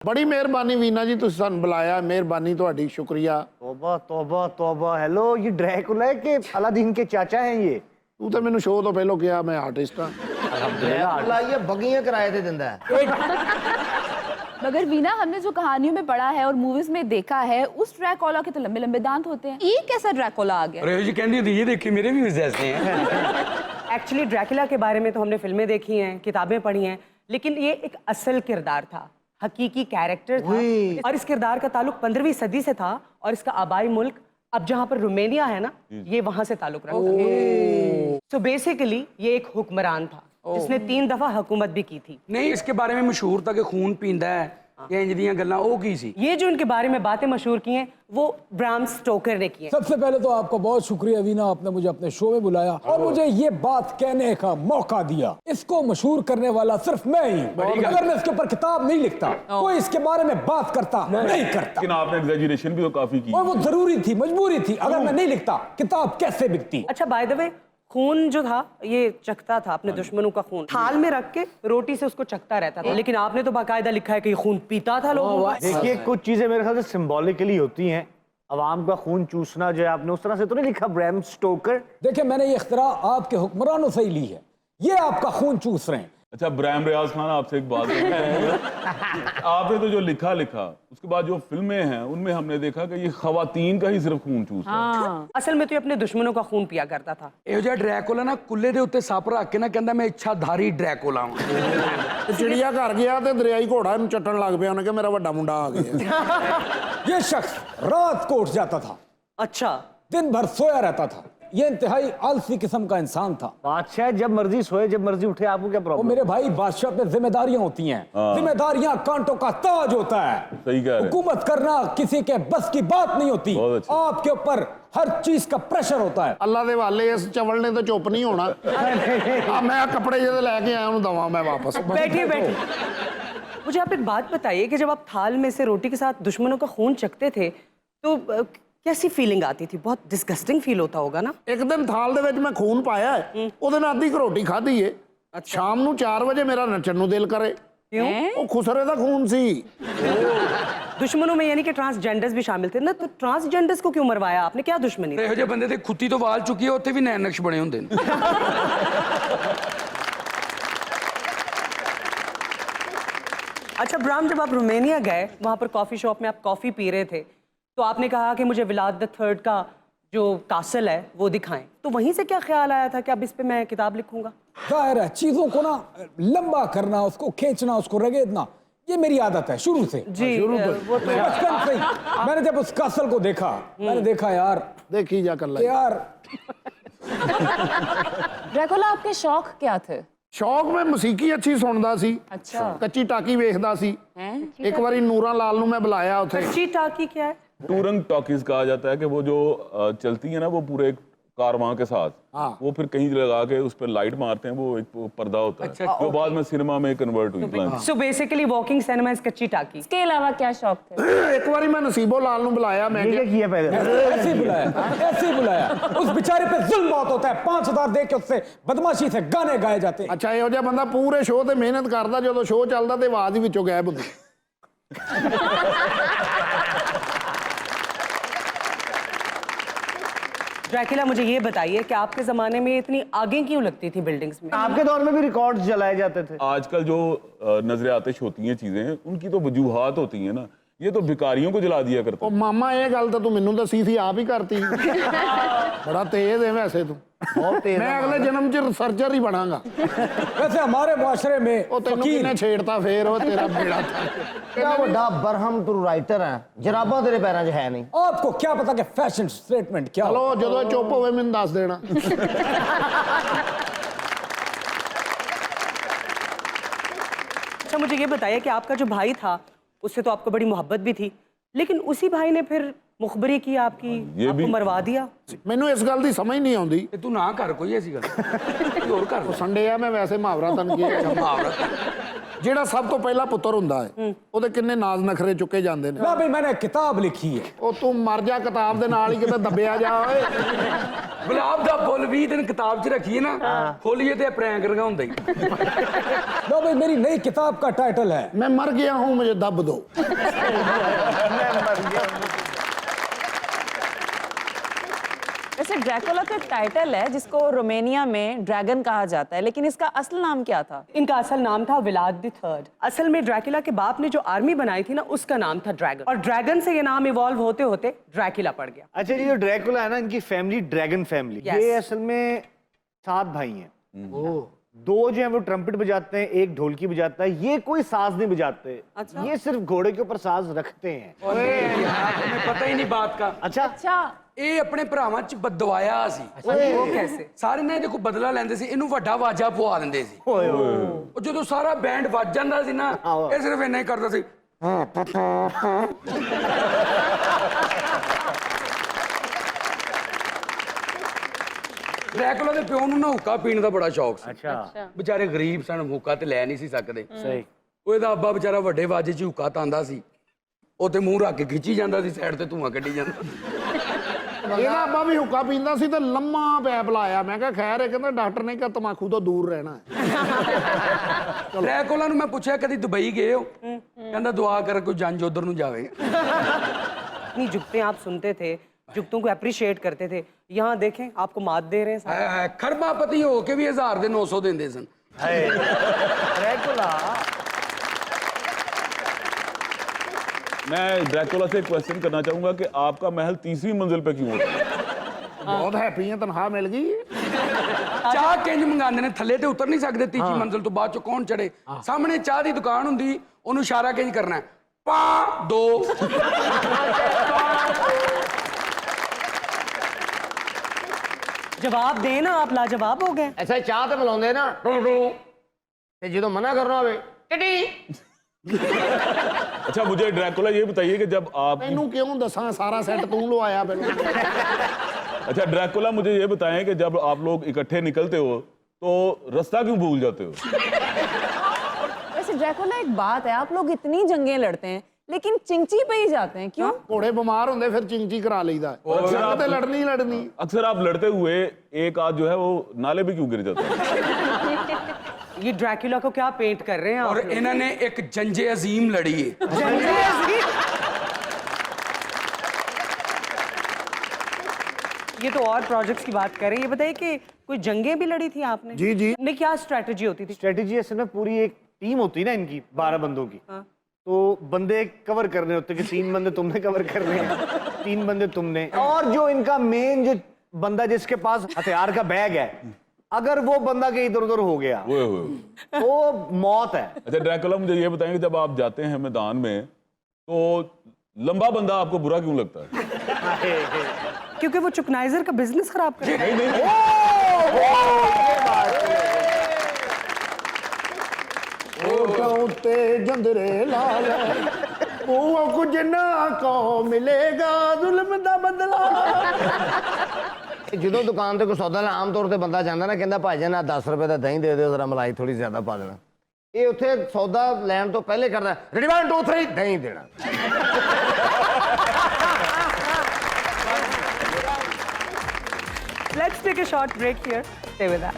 बड़ी मेहरबानी वीना जी, तुसीं सानूं बुलाया, मेहरबानी तुहाडी, शुक्रिया। तौबा तौबा तौबा। हेलो, ये ड्रैकुला है कि अलादीन के चाचा हैं ये? तू तो मैनू शो तो पहलों कहा मैं आर्टिस्ट हाँ। ड्रैकुला ये बगियां किराए ते दिंदा है। मगर वीना, हमने जो कहानियों में पढ़ा है और मूवीज में देखा है, उस ड्रैकुला के तो लंबे लंबे दांत होते हैं। ये कैसा ड्रैकुला आ गया? अरे जी कहती थी, ये देखिए मेरे भी ऐसे हैं। एक्चुअली ड्रैकुला के बारे में तो हमने फिल्में देखी हैं, किताबें पढ़ी हैं, लेकिन ये एक असल किरदार था, हकीकी कैरेक्टर था। और इस किरदार का ताल्लुक 15वीं सदी से था और इसका आबाई मुल्क अब जहाँ पर रोमेनिया है ना, ये वहां से ताल्लुक रखता है। सो बेसिकली ये एक हुक्मरान था जिसने 3 दफा हुकूमत भी की थी। नहीं, इसके बारे में मशहूर था कि खून पींदा है या इंज दियां गल्लां, ओ की सी। ये जो इनके बारे में बातें मशहूर की हैं वो ब्राम स्टोकर ने की हैं। सबसे पहले तो आपका बहुत शुक्रिया वीना, आपने मुझे अपने शो में बुलाया और मुझे ये बात कहने का मौका दिया। इसको मशहूर करने वाला सिर्फ मैं ही हूँ। अगर मैं इसके ऊपर किताब नहीं लिखता, कोई इसके बारे में बात करता नहीं करता। लेकिन आपने एग्जैजरेशन भी तो काफी की और वो जरूरी थी, मजबूरी थी। अगर मैं नहीं लिखता, किताब कैसे बिकती? अच्छा, बाय द वे, खून जो था ये चखता था अपने दुश्मनों का खून, थाल में रख के रोटी से उसको चखता रहता था। लेकिन आपने तो बाकायदा लिखा है कि ये खून पीता था लोगों का। देखिए, कुछ चीजें मेरे ख्याल से सिंबॉलिकली होती हैं। अवाम का खून चूसना जो है, आपने उस तरह से तो नहीं लिखा ब्रैम स्टोकर। देखिए, मैंने ये इख्तरा आपके हुक्मरानों से ही ली है। ये आपका खून चूस रहे हैं। अच्छा ब्राम रियाज खान, आपसे एक बात आपने तो जो लिखा उसके बाद जो फिल्में हैं उनमें हमने देखा कि ये खवातीन का ही सिर्फ खून चूसता है। असल में तो ये अपने दुश्मनों का खून पिया करता था। ਇਹੋ ਜਿਹਾ ਡਰੈਕੁਲਾ ਨਾ ਕੁੱਲੇ ਦੇ ਉੱਤੇ ਸੱਪ ਰੱਖ ਕੇ ਨਾ ਕਹਿੰਦਾ ਮੈਂ ਇੱਛਾਧਾਰੀ ਡਰੈਕੁਲਾ ਹਾਂ। ਤੇ चिड़िया घर गया तो दरियाई घोड़ा इहनूं चट्टन लग पिया, उन्हें कहा मेरा वड्डा मुंडा आ गया। ये शख्स रात को उठ जाता था, अच्छा, दिन भर सोया रहता था। ये इंतहाई आलसी किस्म का इंसान था। बादशाह जब मर्जी सोए जब मर्जी उठे, आपको क्या वो प्रॉब्लम? मेरे भाई, बादशाह पे जिम्मेदारियां होती हैं। जिम्मेदारियां कांटों का ताज होता है। सही कह रहे हैं। हुकूमत करना किसी के बस की बात नहीं होती। बहुत अच्छा। आपके ऊपर हर चीज का प्रेशर होता है। अल्लाह दे वाले, इस चवल ने तो चुप नहीं होना। मैं कपड़े जो लैके आया उन्हें दवा मैं वापस। बैठिए बैठिए। मुझे आप एक बात बताइए कि जब आप थाल में से रोटी के साथ दुश्मनों का खून चखते थे तो कैसी फीलिंग आती थी? बहुत डिस्गस्टिंग फील होता होगा ना? एक दिन थाल दे विच मैं खून पाया है, ਉਹਦੇ ਨਾਲ ਅੱਧੀ ਰੋਟੀ ਖਾਧੀ ਏ। शाम ਨੂੰ 4 ਵਜੇ ਮੇਰਾ ਨੱਚਣ ਨੂੰ ਦਿਲ करे। क्यों? ਉਹ ਖੁਸਰੇ ਦਾ खून सी। दुश्मनों में यानी कि ट्रांसजेंडर्स भी शामिल थे ना, तो ट्रांसजेंडर्स को क्यों मरवाया आपने? क्या दुश्मनी थी? ਇਹੋ ਜਿਹੇ ਬੰਦੇ ਦੇ ਖੁੱਤੀ ਤੋਂ ਵਾਲ ਚੁੱਕੀ ਹੈ, ਉੱਥੇ ਵੀ ਨੈਣ ਨਕਸ਼ ਬਣੇ ਹੁੰਦੇ ਨੇ। अच्छा ब्राम, जब आप रोमेनिया गए, वहाँ पर कॉफ़ी शॉप में आप कॉफ़ी पी रहे थे, तो आपने कहा कि मुझे व्लाद III का जो कासल है वो दिखाएं। तो वहीं से क्या ख्याल आया था कि अब इस पे मैं किताब लिखूंगा? जाहिर है, चीजों को ना लंबा करना, उसको खींचना, उसको रगेदना, ये मेरी आदत है शुरू से। जी, वो तो बचपन से ही। मैंने जब उस कासल को देखा, मैंने देखा यार, देखी जा कर यार ड्रैकुला, आपके शौक क्या थे? शौक में मसीकी अच्छी सुनदा सी। अच्छा। कच्ची टाकी वेखदा सी। एक बारी नूरा लाल नूं मैं बुलाया उथे। कच्ची टाकी क्या है? टूरंग टॉकीज कहा जाता है कि वो जो चलती है ना, वो पूरे एक कारवां के साथ, वो फिर कहीं लगा के उस पर लाइट मारते हैं, वो एक पर्दा होता है जो बाद में सिनेमा में कन्वर्ट हुई। So basically walking cinema is कच्ची टाकी। इसके अलावा क्या शौक थे? एक बारी मैं नसीबो लाल नूं बुलाया, मैं ये किया पहले? ऐसे ही बुलाया, ऐसे ही बुलाया। उस बेचारे पे जुल्म बहुत होता है। 5000 दे के उससे बदमाशी से गाने गाए जाते हैं। अच्छा, ਇਹੋ ਜਿਹਾ ਬੰਦਾ ਪੂਰੇ ਸ਼ੋਅ ਤੇ ਮਿਹਨਤ ਕਰਦਾ, ਜਦੋਂ ਸ਼ੋਅ ਚੱਲਦਾ ਤੇ ਆਵਾਜ਼ ਹੀ ਵਿੱਚੋਂ ਗਾਇਬ ਹੁੰਦੀ। ड्रैकुला, मुझे ये बताइए कि आपके जमाने में इतनी आगे क्यों लगती थी बिल्डिंग्स में? आपके दौर में भी रिकॉर्ड्स जलाए जाते थे? आजकल जो नजर आतिश होती हैं चीजें, उनकी तो वजूहात होती हैं ना, ये तो भिखारियों को जला दिया करते ਉਹ ਮਾਮਾ ਇਹ ਗੱਲ ਤਾਂ ਤੂੰ ਮੈਨੂੰ ਦੱਸੀ ਸੀ, ਆਪ ਹੀ ਕਰਤੀ। बड़ा तेज है वैसे तू। बहुत तेज मैं अगले जन्म च रिसर्चर ही बनांगा। वैसे हमारे मुआशरे में ਉਹ ਤੈਨੂੰ फकीर ਕਿਹਨੇ ਛੇੜਤਾ ਫੇਰ, ਉਹ ਤੇਰਾ बेड़ा था। कितना बड़ा बरहम तू राइटर है, जराबा तेरे पैरों 'ਚ है नहीं। आपको क्या पता कि फैशन स्टेटमेंट क्या ਚਲੋ ਜਦੋਂ ਚੁੱਪ ਹੋਵੇ ਮੈਨੂੰ ਦੱਸ ਦੇਣਾ। अच्छा, मुझे ये बताइए कि आपका जो भाई था उससे तो आपको बड़ी मोहब्बत भी थी, लेकिन उसी भाई ने फिर मुखबरी की आपकी, ये आपको भी- मरवा दिया। ਮੈਨੂੰ ਇਸ ਗੱਲ ਦੀ ਸਮਝ ਨਹੀਂ ਆਉਂਦੀ। ਤੇ ਤੂੰ ਨਾ ਕਰ ਕੋਈ ਐਸੀ ਗੱਲ, ਕੋਈ ਹੋਰ ਕਰ। ਸੰਡੇ ਆ, ਮੈਂ ਵੈਸੇ ਮੁਹਾਵਰਾ ਤਨ ਕੀ ਮੁਹਾਵਰਾ ਜਿਹੜਾ ਸਭ ਤੋਂ ਪਹਿਲਾ ਪੁੱਤਰ ਹੁੰਦਾ ਹੈ ਉਹਦੇ ਕਿੰਨੇ ਨਾਜ਼ ਨਖਰੇ ਚੁੱਕੇ ਜਾਂਦੇ ਨੇ। ना भाई मैंने किताब लिखी है। ਉਹ ਤੂੰ ਮਰ ਜਾ ਕਿਤਾਬ ਦੇ ਨਾਲ ਹੀ ਕਿਤੇ ਦੱਬਿਆ ਜਾ ਓਏ। ਗੁਲਾਬ ਦਾ ਫੁੱਲ 20 ਦਿਨ ਕਿਤਾਬ 'ਚ ਰੱਖੀਏ ਨਾ, ਖੋਲੀਏ ਤੇ ਪ੍ਰੈਂਕ ਰੰਗਾਉਂਦਾ ਹੀ। लो भाई मेरी नई किताब का टाइटल है मैं मर गया हूं मुझे दब दो। वैसे ड्रैकुला तो एक टाइटल है जिसको रोमानिया में ड्रैगन कहा जाता है, लेकिन इसका असल नाम क्या था? इनका असल नाम था व्लाद III। असल में ड्रैकुला के बाप ने जो आर्मी बनाई थी ना, उसका नाम था ड्रैगन, और ड्रैगन से ये नाम इवॉल्व होते होते ड्रैकुला पड़ गया। अच्छा, ये जो ड्रैकुला है ना, इनकी फैमिली ड्रैगन फैमिली, Yes. ये असल में 7 भाई हैं। 2 जो है वो ट्रम्पेट बजाते हैं, एक ढोलकी बजाता है, ये कोई साज नहीं बजाते। अच्छा। ये सिर्फ घोड़े के ऊपर साज रखते हैं। तुम्हें पता ही नहीं बात का। अच्छा, अच्छा, ਇਹ ਆਪਣੇ ਭਰਾਵਾਂ 'ਚ ਬਦਵਾਇਆ ਸੀ। वो कैसे? ਸਾਰੇ ਨੇ ਦੇਖੋ ਬਦਲਾ ਲੈਂਦੇ ਸੀ, ਇਹਨੂੰ ਵੱਡਾ ਵਾਜਾ ਪਵਾ ਦਿੰਦੇ ਸੀ। ਉਹ ਜਦੋਂ ਸਾਰਾ ਬੈਂਡ ਵੱਜ ਜਾਂਦਾ ਸੀ ਨਾ, ਇਹ ਸਿਰਫ ਇੰਨਾ ਹੀ ਕਰਦਾ ਸੀ। ਡਰੈਕੁਲਾ ਦੇ ਪਿਓ ਨੂੰ ਨਾ ਹੁੱਕਾ ਪੀਣ ਦਾ ਬੜਾ ਸ਼ੌਕ ਸੀ। अच्छा, ਵਿਚਾਰੇ ਗਰੀਬ ਸਨ, ਹੁੱਕਾ ਤੇ ਲੈ ਨਹੀਂ ਸੀ ਸਕਦੇ। सही। ਉਹ ਇਹਦਾ ਅੱਬਾ ਵਿਚਾਰਾ ਵੱਡੇ ਵਾਜੇ 'ਚ ਹੁੱਕਾ ਤਾਂਦਾ ਸੀ, ਉਹ ਤੇ ਮੂੰਹ ਰੱਖ ਕੇ ਖਿੱਚੀ ਜਾਂਦਾ ਸੀ, ਸਾਈਡ ਤੇ ਧੂਆਂ ਕੱਢੀ ਜਾਂਦਾ। ਇਹਦਾ ਅੱਬਾ ਵੀ ਹੁੱਕਾ ਪੀਂਦਾ ਸੀ ਤੇ ਲੰਮਾ ਪੈਪ ਲਾਇਆ। ਮੈਂ ਕਿਹਾ ਖੈਰ, ਇਹ ਕਹਿੰਦਾ ਡਾਕਟਰ ਨੇ ਕਿਹਾ ਤਮਾਕੂ ਤੋਂ ਦੂਰ ਰਹਿਣਾ ਹੈ। ਡਰੈਕੁਲਾ ਨੂੰ ਮੈਂ ਪੁੱਛਿਆ ਕਦੀ ਦੁਬਈ ਗਏ ਹੋ? ਕਹਿੰਦਾ ਦੁਆ ਕਰ ਕੋਈ ਜੰਜ ਉਧਰ ਨੂੰ ਜਾਵੇ। इतनी जुगतें आप सुनते थे, जुगतों को अप्रिशिएट करते थे। यहाँ देखें, आपको मात दे रहे हैं साहब। ਖਰਬਾਪਤੀ ਹੋ ਕੇ ਵੀ 1000 ਦੇ 900 ਦਿੰਦੇ ਸਨ। ड्रैकुला। मैं ड्रैकुला से एक क्वेश्चन करना चाहूंगा कि आपका महल 3री मंजिल पे क्यों होता है? ਬਹੁਤ ਹੈਪੀ ਹੈ, ਤਨਖਾਹ ਮਿਲ ਗਈ। ਚਾਹ ਕਿੰਜ ਮੰਗਾਉਂਦੇ ਨੇ, ਥੱਲੇ ਤੇ ਉਤਰ ਨਹੀਂ ਸਕਦੇ ਤੀਜੀ ਮੰਜ਼ਿਲ ਤੋਂ, ਬਾਅਦ ਚ ਕੌਣ ਚੜੇ? ਸਾਹਮਣੇ ਚਾਹ ਦੀ ਦੁਕਾਨ ਹੁੰਦੀ, ਉਹਨੂੰ ਇਸ਼ਾਰਾ ਕਿੰਜ ਕਰਨਾ ਹੈ? 5 2। जवाब देना, आप लाजवाब हो गए। ਐਸਾ ਚਾਹ ਤੇ ਮਿਲਾਉਂਦੇ ਨਾ ਟੂ ਟੂ, ਤੇ ਜਦੋਂ ਮਨਾ करना ਹੋਵੇ ਟਿਟੀ। अच्छा, मुझे ड्रैकुला ये बताइए कि जब आप ਤੈਨੂੰ ਕਿਉਂ ਦੱਸਾਂ, ਸਾਰਾ ਸੈੱਟ ਤੂੰ ਲਵਾਇਆ ਪਹਿਲਾਂ। अच्छा ड्रैकुला, मुझे ये बताएं कि जब आप लोग इकट्ठे निकलते हो तो रास्ता क्यों भूल जाते हो? वैसे ड्रैकुला एक बात है, आप लोग इतनी जंगें लड़ते हैं लेकिन चिंची पे ही जाते हैं, क्यों? ਘੋੜੇ ਬਿਮਾਰ ਹੁੰਦੇ ਫਿਰ ਚਿੰਚੀ ਕਰਾ ਲਈਦਾ। ਜੰਗ ਤੇ ਲੜਨੀ ਲੜਨੀ। अक्सर आप लड़ते हुए एक आध जो है वो नाले में क्यों गिर जाता है? ये ड्रैकुला को क्या पेंट कर रहे हैं आप और लोग? ਇਹਨਾਂ ਨੇ ਇੱਕ ਜੰਜੇ ਅਜ਼ੀਮ ਲੜੀ ਹੈ। ये तो और प्रोजेक्ट्स की बात कर रहे हैं। ये बताइए कि कोई जंगें भी लड़ी थी आपने? जी जी। नहीं, क्या स्ट्रेटजी होती थी? स्ट्रेटेजी असल में पूरी एक टीम होती है ना इनकी, 12 बंदों की। तो बंदे कवर करने होते कि 3 बंदे तुमने कवर करने हैं, 3 बंदे तुमने, और जो इनका मेन जो बंदा जिसके पास हथियार का बैग है, अगर वो बंदा के इधर उधर हो गया तो मौत है। अच्छा ड्रैकुला, मुझे ये बताएं कि जब आप जाते हैं मैदान में तो लंबा बंदा आपको बुरा क्यों लगता है? क्योंकि वो चुकनाइजर का बिजनेस खराब कर रहा है। ਉਹ ਤੇ ਜੰਦਰੇ ਲਾ ਲੈ, ਉਹ ਕੁਝ ਨਾ ਕੋ ਮਿਲੇਗਾ ਜ਼ੁਲਮ ਦਾ ਬਦਲਾ। ਜਦੋਂ ਦੁਕਾਨ ਤੇ ਕੋਈ ਸੌਦਾ ਲੈਣ ਆਮ ਤੌਰ ਤੇ ਬੰਦਾ ਜਾਂਦਾ ਨਾ, ਕਹਿੰਦਾ ਭਾਈਜਾਨ ਆ 10 ਰੁਪਏ ਦਾ ਦਹੀਂ ਦੇ ਦਿਓ, ਜ਼ਰਾ ਮਲਾਈ ਥੋੜੀ ਜ਼ਿਆਦਾ ਪਾ ਦੇਣਾ। ਇਹ ਉੱਥੇ ਸੌਦਾ ਲੈਣ ਤੋਂ ਪਹਿਲੇ ਕਰਦਾ, ਰੈਡੀ 1 2 3 ਦਹੀਂ ਦੇਣਾ। Let's take a short break here. Stay with us.